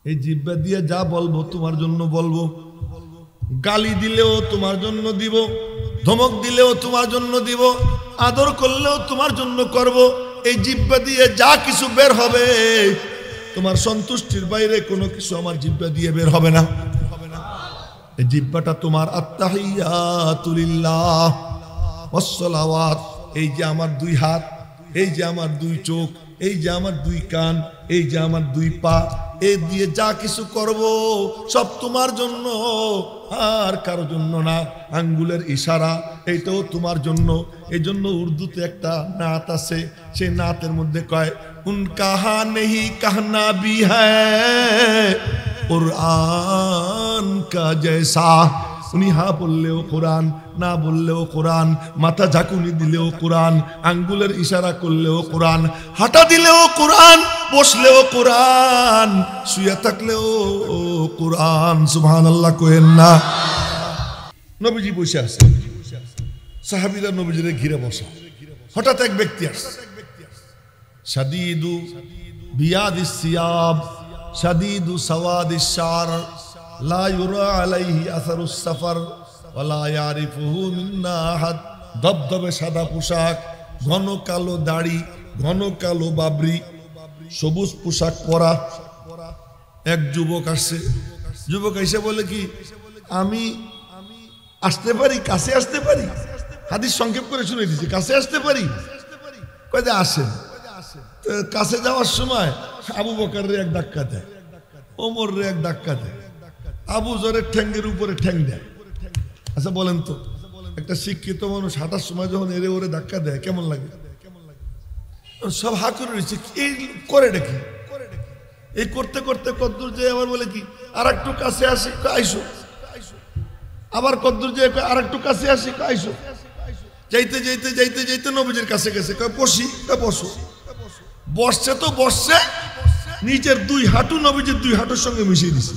এই জিহ্বা দিয়ে যা বলবো তোমার জন্য বলবো, গালি দিলেও তোমার জন্য দিব, ধমক দিলেও তোমার জন্য দিব, আদর করলেও তোমার জন্য করব। এই জিহ্বা দিয়ে যা কিছু বের হবে তোমার সন্তুষ্টির বাইরে কোনো কিছু আমার জিহ্বা দিয়ে বের হবে না। এই জিহ্বাটা তোমার আত্তাহিয়াতু লিল্লাহ ওয়াস সালাওয়াত। এই যে আমার দুই হাত, এই যে আমার দুই চোখ, এই যে আমার দুই কান, এই যে আমার দুই পা, এই দিয়ে যা কিছু করব সব তোমার জন্য, আর কারো জন্য না। আঙ্গুলের ইশারা এইটাও তোমার জন্য। এই জন্য উর্দুতে একটা নাত আছে, সেই নাতের মধ্যে কয় উনকা হা নেহি কাহনা ভি হ্যায় কুরআন কা জৈসা। উনি হা বললেও কোরআন, না বললেও কোরআন, মাথা ঝাঁকুনি দিলেও কোরআন, আঙ্গুলের ইশারা করলেও কোরআন, হাঁটা দিলেও কোরআন, বসলেও কোরআন, শুয়ে থাকলেও কোরআন। সুবহানাল্লাহ কহেন না। নবীজি বসে আছে, সাহাবীরা নবীজিরে ঘিরে বসা। হঠাৎ এক ব্যক্তি আসে, শাদীদু বিয়াদিস সিয়াব শাদীদু সাওয়াদিস শার লা ইউরা আলাইহি আসারুস সাফার ওয়ালা ইয়ারিফুহু মিন্না আহাদ। ধবধবে সাদা পোশাক, ঘন কালো দাড়ি, ঘন কালো বাবরি, সবুজ পোশাক পরা এক যুবক আসছে। যুবক এসে বলে কি, আমি আসতে পারি, কাছে আসতে পারি? হাদিস সংক্ষেপ করে শুনে দিচ্ছি, কাছে আসতে পারি? কয় যে আসেন। কাছে যাওয়ার সময় আবু বকরের এক ধাক্কা দেয়, ওমর রে এক ধাক্কা দেয়, আবু জরের ঠ্যাঙ্গের উপরে ঠ্যাং দেয়। আচ্ছা বলেন তো, একটা শিক্ষিত মানুষ হাঁটার সময় যখন এরে ওরে ধাক্কা দেয় কেমন লাগে? সব হা করে রয়েছে, এই করে দেখি। এই করতে করতে কদ্দুর যে আবার বলে কি, আর একটু কাছে আসি, আইসো। আবার কদ্দুর যে আর একটু কাছে আসি, আইসো। যাইতে যাইতে যাইতে যাইতে নবীজির কাছে গেছে, কয় বসি, বসো। বসছে তো বসছে, নিজের দুই হাঁটু নবীজির দুই হাঁটুর সঙ্গে মিশিয়ে দিছে।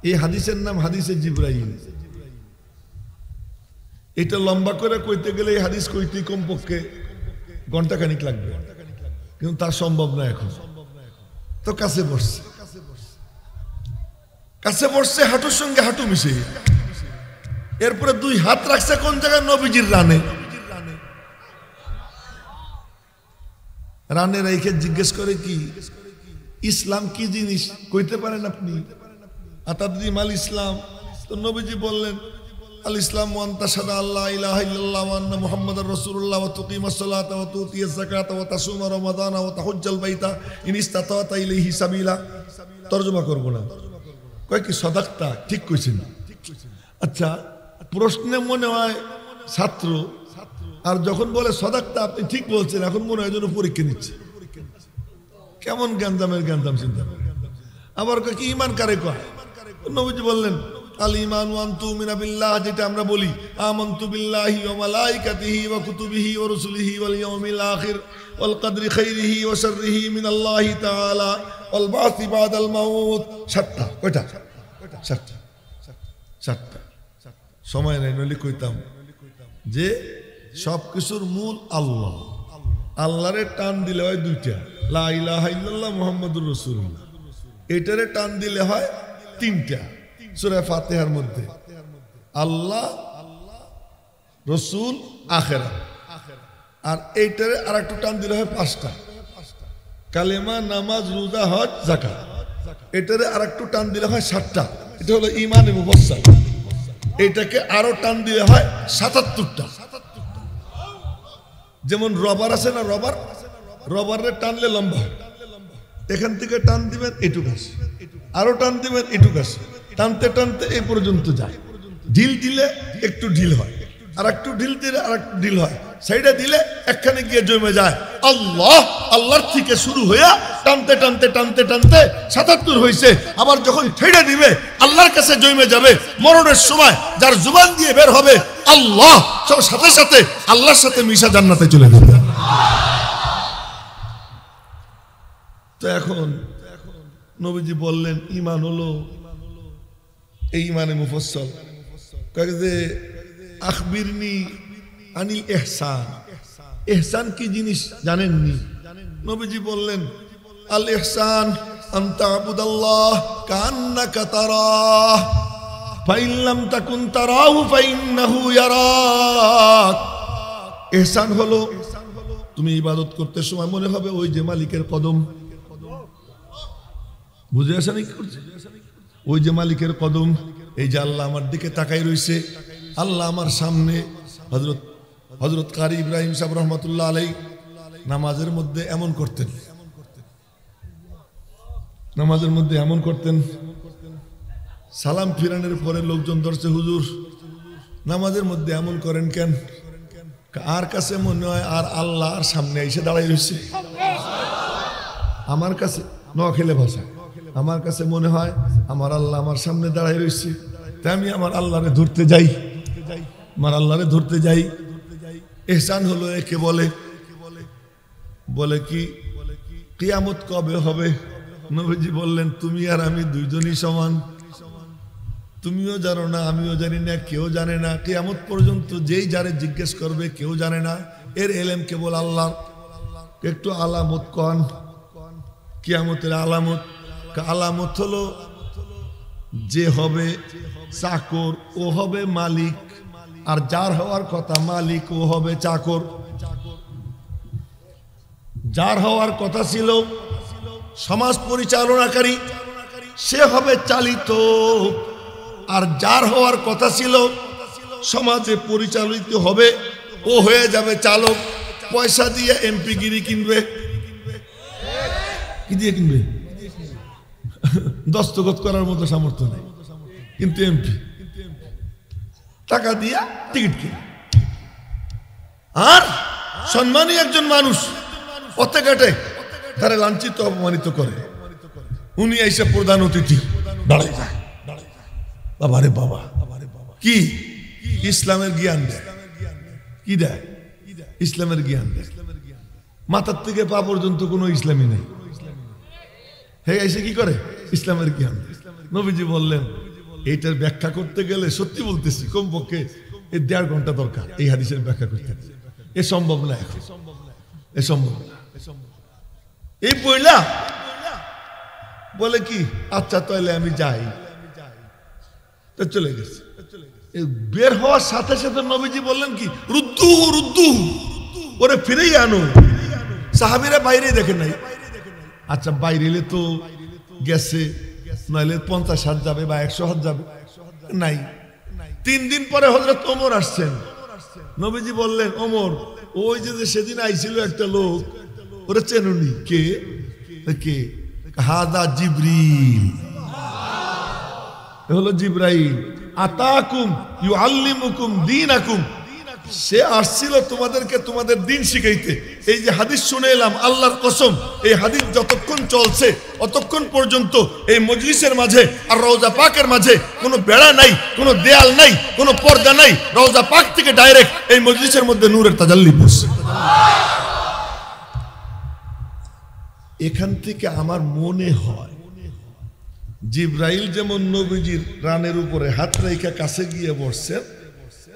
এই হাদিসের নাম হাদিসে জিবরাইল। এটা লম্বা করে কইতে গেলে এই হাদিস কইতে কমপক্ষে ঘন্টা খানিক লাগবে, কিন্তু তা সম্ভব না এখন। তো কাছে বসছে, কাছে বসছে, হাঁটুর সঙ্গে হাঁটু মিশিয়ে। এরপরে দুই হাত রাখছে কোন জায়গায়? নবীজির রানে। রানে রেখে জিজ্ঞেস করে কি, ইসলাম কি জিনিস কইতে পারেন আপনি? আতাদরি মাল ইসলাম? তো নবীজি বললেন, আল ইসলাম ওয়া আনতা শাহাদা আল্লা ইলাহা ইল্লাল্লাহ ওয়া আন্না মুহাম্মাদার রাসূলুল্লাহ ওয়া তুকিমাস সালাতা ওয়া তুতিয়াজ যাকাতা ওয়া তাসুমা রমাদানা ওয়া তাহুজ্জাল বাইতা ইন ইসতাতাতা ইলাইহি সাবিলা। তরজমা করব না। কয় কি সাদাকতা, ঠিক কইছেন। আচ্ছা, প্রশ্নে মনে হয় ছাত্র, আর যখন বলে সাদাকতা আপনি ঠিক বলছেন, এখন মনে হয় যেন পরীক্ষা নিচ্ছে। কেমন গ্যান্দামের গ্যান্দাম চিন্তা। আবার কি ঈমান কারে কয়? নবীজি বললেন আল ঈমান ওয়া তুমিনা বিল্লাহ, যেটা আমরা বলি আমানতু বিল্লাহি ওয়া মালাইকাতিহি ওয়া কুতুবিহি ওয়া রুসুলিহি ওয়াল ইয়াউমিল আখির ওয়াল কদরি খাইরিহি ওয়া শাররিহি মিনাল্লাহি তাআলা ওয়াল বাসি বাদাল মাউত। সাতটা। কয়টা? সাতটা। সময় নাই, নইলে কইতাম যে সব কিছুর মূল আল্লাহ। আল্লাহরে টান দিলে হয় দুইটা, লা ইলাহা ইল্লাল্লাহ মুহাম্মাদুর রাসূলুল্লাহ। এটারে টান দিলে হয় তিনটা সূরা ফাতিহার মধ্যে, আল্লাহ, রসুল, আখিরাত। আর এইটারে আর একটু টান দিলে হয় পাঁচটা, কালেমা, নামাজ, রোজা, হজ, যাকাত। এটারে আর একটু টান দিলে হয় সাতটা, এটা হলো ঈমানে মুফাসসাল। এইটাকে আরো টান দিলে হয় ৭৭টা। যেমন রবার আছে না, রবারে টানলে লম্বা হয়, এখান থেকে টান দিবেন এটুক আছে, আরো টান দিবেন এটুক আছে, টানতে টানতে এই পর্যন্ত যায়। ঢিল দিলে একটু ঢিল হয়, আর একটু ঢিল দিলে আর একটু ঢিল হয়, সাইডে দিলে একখানে গিয়ে জমে যায়। আল্লাহ, আল্লাহর থেকে শুরু হইয়া টানতে টানতে টানতে টানতে ৭৭ হয়েছে। আবার যখন ছেড়ে দিবে আল্লাহর কাছে জমে যাবে। মরণের সময় যার জুবান দিয়ে বের হবে আল্লাহ, সব সাথে সাথে আল্লাহর সাথে মিশা জান্নাতে চলে যাবে। তো এখন নবীজি বললেন ঈমান হলো এই ঈমানে মুফাসসাল। কয় যে আখবিরনি আনিল ইহসান, ইহসান কি জিনিস জানেননি? নবীজি বললেন আল ইহসান আন তা'বুদাল্লাহ কান্নাকা তারাহ ফাইন লাম তাকুন তারাহু ফাইন্নাহু ইয়ারাক। ইহসান হলো তুমি ইবাদত করতে সময় মনে হবে ওই যে মালিকের কদম, বুঝে আসে নাকি? ওই যে মালিকের কদম, এই যে আল্লাহ আমার দিকে তাকাই রইছে, আল্লাহ আমার সামনে। হযরত কারি ইব্রাহিম সাহেব রহমাতুল্লাহ আলাইহি নামাজের মধ্যে এমন করতেন, নামাজের মধ্যে এমন করতেন, সালাম ফিরানোর পরে লোকজন ধরছে, হুজুর নামাজের মধ্যে এমন করেন কেন? আর কাছে মনে হয় আর আল্লাহ আর সামনে এসে দাঁড়াই রয়েছে। আমার কাছে নোয়াখালী ভাষা, আমার কাছে মনে হয় আমার আল্লাহ আমার সামনে দাঁড়াই রয়েছে, তাই আমি আমার আল্লাহরে ধরতে যাই, আমার আল্লাহরে ধরতে যাই। ইহসান হলো একে বলে, বলে কি কিয়ামত কবে হবে? নবীজি বললেন তুমি আর আমি দুইজনই সমান, তুমিও জানো না আমিও জানি না, কেউ জানে না, কিয়ামত পর্যন্ত যেই যারে জিজ্ঞেস করবে কেউ জানে না, এর এলেম কেবল আল্লাহ। একটু আলামত কন, কিয়ামতের আলামত। আলামত হলো যে হবে চাকর ও হবে মালিক, আর যার হওয়ার কথা মালিক ও হবে চাকর। যার হওয়ার কথা ছিল সমাজ পরিচালনাকারী সে হবে চালিত, আর যার হওয়ার কথা ছিল সমাজে পরিচালিত হবে ও হয়ে যাবে চালক। পয়সা দিয়ে এমপি গিরি কিনবে, কি দিয়ে কিনবে? দস্তখত করার মতো সামর্থ্য নেই, কিন্তু এমপি টাকা দিয়া টিকিট কিনে। আর সম্মানী একজন মানুষ পথে ঘাটে তারা লাঞ্ছিত অপমানিত করে, উনি এসে প্রধান অতিথি দাঁড়াই যায়, বাবারে বাবা, কি ইসলামের জ্ঞান দেয়, কি দেয়? ইসলামের জ্ঞান দেয়। মাথার থেকে পা পর্যন্ত কোনো ইসলামী নেই, হে এসে কি করে? ইসলামের জ্ঞান। নবীজি বললেন এইটার ব্যাখ্যা করতে গেলে, সত্যি বলতেছি, কমপক্ষে 1.5 ঘন্টা দরকার এই হাদিসের ব্যাখ্যা করতে। এ সম্ভব না, এখন এ সম্ভব না। এই পয়লা বলে কি আচ্ছা তাহলে আমি যাই, তো চলে গেছে। বের হওয়ার সাথে সাথে নবীজি বললেন কি রুদ্দু রুদ্দু, ওরে ফিরেই আনো। সাহাবীরা বাইরে দেখে নাই। আচ্ছা বাইরে এলে তো গেছে, নইলে 50 হাত যাবে বা 100 হাত যাবে, নাই। 3 দিন পরে হযরত ওমর আসছেন, নবীজি বললেন ওমর ওই যে সেদিন আইছিল একটা লোক, ওরে চেনুনি? কে? কে? হাদা জিবরিল, হলো জিবরাইল। আতাকুম ইউআল্লিমুকুম দীনাকুম, সে আসছিল তোমাদেরকে তোমাদের দিন শিখাইতে। এই যে হাদিস শুনে এলাম, আল্লাহর কসম এই হাদিস যতক্ষণ চলছে অতক্ষণ পর্যন্ত এই মজলিসের মাঝে আর রওজা পাকের মাঝে কোনো বেড়া নাই, কোনো দেয়াল নাই, কোনো পর্দা নাই। রওজা পাক থেকে ডাইরেক্ট এই মজলিসের মধ্যে নূরের তাজাল্লি পড়ছে। এখান থেকে আমার মনে হয় জিবরাইল যেমন নবীজির রানের উপরে হাত রেখে কাছে গিয়ে বসছেন,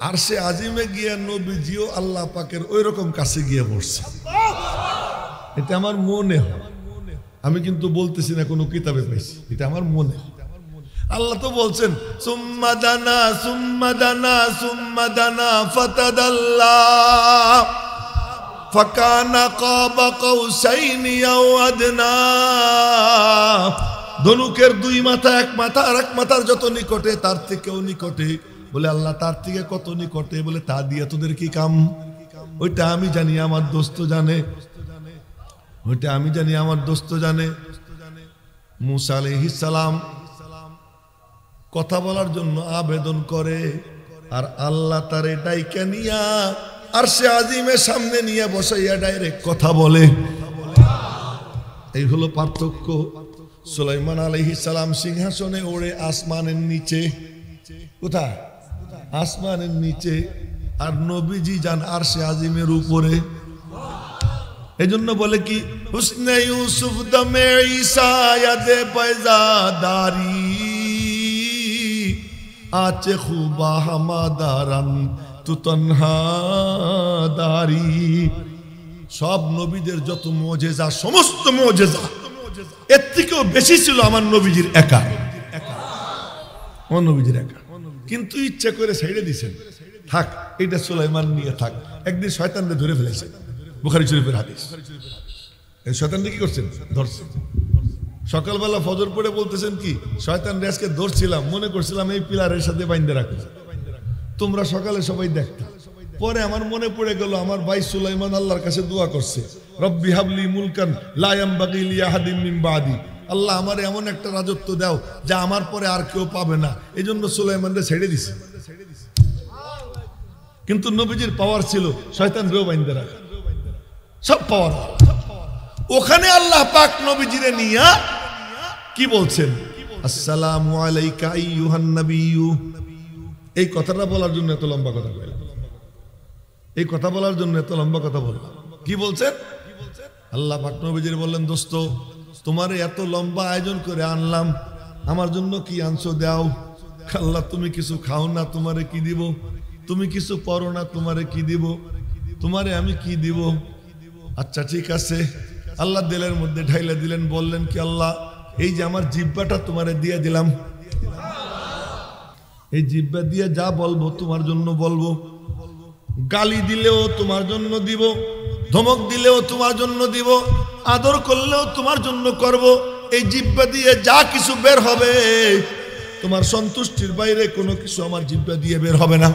আর সে আজিমে গিয়ে নবীজিও আল্লাহ পাকের ওই রকম কাছে গিয়ে বসছে। এটা আমার মনে হয়, আমি কিন্তু বলতেছি না কোনো কিতাবে পাইছি, এটা আমার মনে হয়। আল্লাহ তো বলছেন সুম্মা দানা সুম্মা দানা সুম্মা দানা ফাতাদাল্লা ফাকানা কাবা কাউসাইনি আও আদনা। ধনুকের 2 মাথা, এক মাথা আর এক মাথার যত নিকটে তার থেকেও নিকটে। বলে আল্লাহ তার থেকে কত নিকটে? বলে তা দিয়ে তোদের কি কাম? ওইটা আমি জানি, আমার দোস্ত জানে, ওইটা আমি জানি, আমার দোস্ত জানে। মুসা আলাইহিস সালাম কথা বলার জন্য আবেদন করে, আর আল্লাহ তারে ডাইকা নিয়া আর সে আজিমের সামনে নিয়ে বসাইয়া ডাইরেক্ট কথা বলে। এই হলো পার্থক্য। সুলাইমান আলাইহিস সালাম সিংহাসনে ওড়ে আসমানের নিচে। কোথায়? আসমানের নিচে। আর নবীজি যান আরশে আজিমের উপরে। এজন্য বলে কি হুসনে ইউসুফ দমে ঈসা ইয়াদে বাইজাদারি আচে খুবা হামাদারান তু তনহাদারি। সব নবীদের যত মুজিজা, সমস্ত মুজিজা এর থেকেও বেশি ছিল আমার নবীজির একা, আমার নবীজির একা। কিন্তু ইচ্ছা করে ছেড়ে দিয়েছেন, থাক এটা সুলাইমান নিয়ে থাক। একদিন শয়তানকে ধরে ফেলেছে, বুখারী শরীফের হাদিস। এই শয়তানকে কি করছেন? ধরছেন। সকালবেলা ফজর পড়ে বলতেছেন কি, শয়তান আজকে ধরছিলাম, মনে করছিলাম এই পিলারের সাথে বাইন্ধে রাখো, তোমরা সকালে সবাই দেখতে। পরে আমার মনে পড়ে গেল আমার ভাই সুলাইমান আল্লাহর কাছে দোয়া করছে, রব্বি হাবলি মুলকান লা ইয়ামবাগি লিআহাদিন মিন বাদি, আল্লাহ আমার এমন একটা রাজত্ব দাও যা আমার পরে আর কেউ পাবে না। এই জন্য সুলাইমানকে ছেড়ে দিছে। কিন্তু নবীজির পাওয়ার ছিল শয়তান রেও বাইন্ধে রাখা, সব পাওয়ার। ওখানে আল্লাহ পাক নবীজিরে নিয়া কি বলছেন, আসসালামু আলাইকা আইয়ুহান নাবিয়্যু। এই কথাটা বলার জন্য এত লম্বা কথা বললাম, এই কথা বলার জন্য এত লম্বা কথা বললাম। কি বলছেন? আল্লাহ পাক নবীজির বললেন, দোস্ত তোমারে এত লম্বা আয়োজন করে আনলাম, আমার জন্য কি আনছো দাও। আল্লাহ তুমি কিছু খাও না, তোমারে কি দিব? তুমি কিছু পড়ো না, তোমারে কি দিব? তোমারে আমি কি দিব? আচ্ছা ঠিক আছে। আল্লাহ দিলের মধ্যে ঢাইলা দিলেন, বললেন কি, আল্লাহ এই যে আমার জিহ্বাটা তোমারে দিয়ে দিলাম, এই জিহ্বা দিয়ে যা বলবো তোমার জন্য বলবো, গালি দিলেও তোমার জন্য দিব, ধমক দিলেও তোমার জন্য দিব, আদর করলেও তোমার জন্য করব। এই জিহ্বা দিয়ে যা কিছু বের হবে তোমার সন্তুষ্টির বাইরে কোনো কিছু আমার জিহ্বা দিয়ে বের হবে না।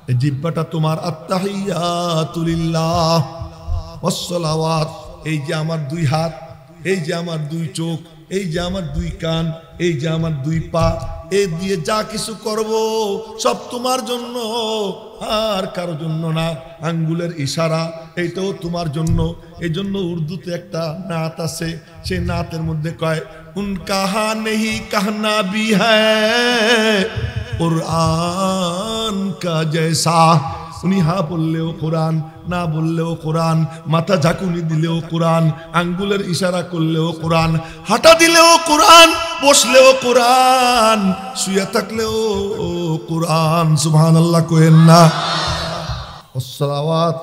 এই জিহ্বাটা তোমার আত্তাহিয়াতু লিল্লাহ ওয়াস সালাওয়াত। এই যে আমার দুই হাত, এই যে আমার দুই চোখ, এই যে আমার দুই কান, এই যে আমার দুই পা, এই দিয়ে যা কিছু করব সব তোমার জন্য, আর কারো জন্য না। আঙ্গুলের ইশারা এইটাও তোমার জন্য। এই জন্য উর্দুতে একটা নাত আছে, সেই নাতের মধ্যে কয়, উনকা হা নেহি কাহনা ভি হ্যায় কুরআন কা জৈসা। উনি হা বললেও কোরআন, না বললেও কোরআন, মাথা ঝাঁকুনি দিলেও কোরআন, আঙ্গুলের ইশারা করলেও কোরআন, হাঁটা দিলেও কোরআন, বসলেও কোরআন, শুয়ে থাকলেও কোরআন। সুবহানাল্লাহ কইেন না। আসসালাওয়াত,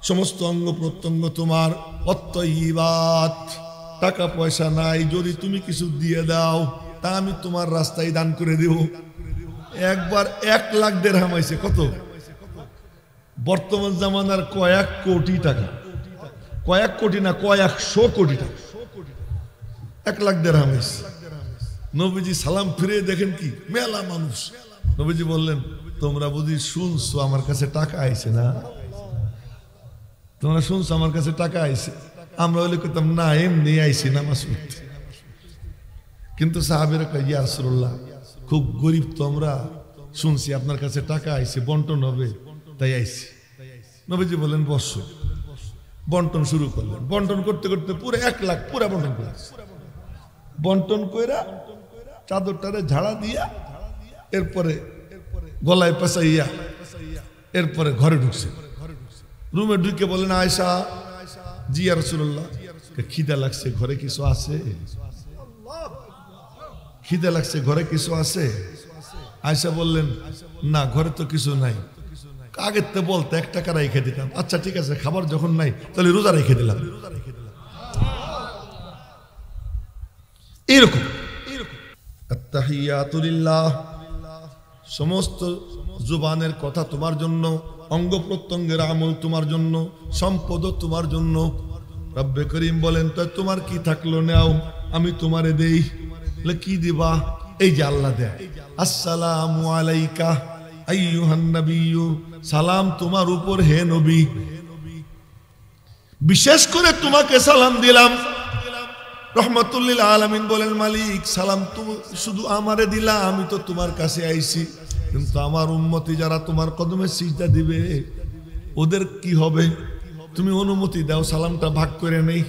সমস্ত অঙ্গ প্রত্যঙ্গ তোমার। অত্তয়িবাত, টাকা পয়সা নাই, যদি তুমি কিছু দিয়ে দাও তা আমি তোমার রাস্তায় দান করে দেব। একবার 1 লাখ দিরহাম হইছে, কত? বর্তমান জামানার কয়েক কোটি টাকা, কয়েক কোটি না, কয়েকশো কোটি টাকা, 1 লাখ দিরহাম হইছে। নবীজি সালাম ফিরে দেখেন কি মেলা মানুষ। নবীজি বললেন, তোমরা বুঝি শুনছো আমার কাছে টাকা আইছে না? তোমরা শুনছো আমার কাছে টাকা আইছে? আমরা হলে কইতাম না, এমনি আইছি নামাজ পড়তে। কিন্তু সাহাবীরা কয়, ইয়া রাসূলুল্লাহ খুব গরিব তো আমরা, শুনছি আপনার কাছে টাকা আইছে, বন্টন হবে তাই আইছি। নবীজি বললেন বসো। বন্টন শুরু করলেন। বন্টন করতে করতে পুরো 1 লাখ পুরা বন্টন করে, বন্টন কইরা চাদরটারে ঝাড়া দিয়া এরপরে গলায় পেঁচাইয়া এরপরে ঘরে ঢুকছে। রুমে ঢুকে বলেন, আয়েশা, জি ইয়া রাসূলুল্লাহ, খিদা লাগছে, ঘরে কিছু আছে? খিদা লাগছে, ঘরে কিছু আছে? আয়েশা বললেন, না ঘরে তো কিছু নাই। আগের তো বলতে 1 টাকা রেখে দিতাম। আচ্ছা ঠিক আছে, খাবার যখন নাই তাহলে রোজা রেখে দিলাম। এরকম আত্তাহিয়াতু লিল্লাহ, সমস্ত জুবানের কথা তোমার জন্য, অঙ্গ প্রত্যঙ্গের আমল তোমার জন্য, সম্পদ তোমার জন্য। রব্বে করিম বলেন, তো তোমার কি থাকলো নাও, আমি তোমারে দেই। কি দিবা? এই যে আল্লাহ দেয়, আসসালামু আলাইকা আইয়ুহান নাবিয়্যু, সালাম তোমার উপর হে নবী। বিশেষ করে তোমাকে সালাম দিলাম। রহমাতুল লিল আলামিন বলেন, মালিক সালাম তুমি শুধু আমারে দিলা, আমি তো তোমার কাছে আইছি, কিন্তু আমার উম্মতি যারা তোমার কদমে সিজদা দিবে ওদের কি হবে? তুমি অনুমতি দাও, সালামটা ভাগ করে নেই।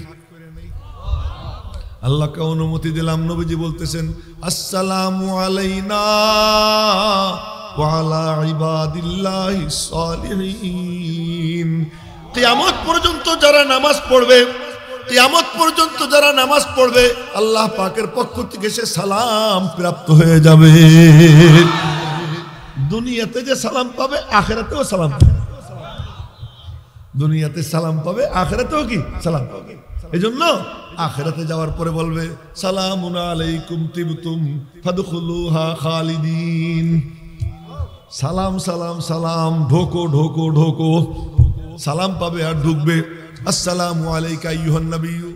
আল্লাহকে অনুমতি দিলাম। নবীজি বলতেছেন, আসসালামু আলাইনা ওয়া আলা ইবাদিল্লাহিস সালিহিন। কিয়ামত পর্যন্ত যারা নামাজ পড়বে, কিয়ামত পর্যন্ত যারা নামাজ পড়বে, আল্লাহ পাকের পক্ষ থেকে সে সালাম প্রাপ্ত হয়ে যাবে। দুনিয়াতে যে সালাম পাবে, আখিরাতেও সালাম পাবে। দুনিয়াতে সালাম পাবে, আখিরাতেও কি সালাম পাবে। এজন্য আখিরাতে যাওয়ার পরে বলবে সালামুন আলাইকুম তিবতুম ফাদখুলুহা খালিদিন। সালাম সালাম সালাম, ঢোকো ঢোকো ঢোকো, সালাম পাবে আর ঢুকবে। আসসালামু আলাইকা আইয়ুহান নবিয়্যু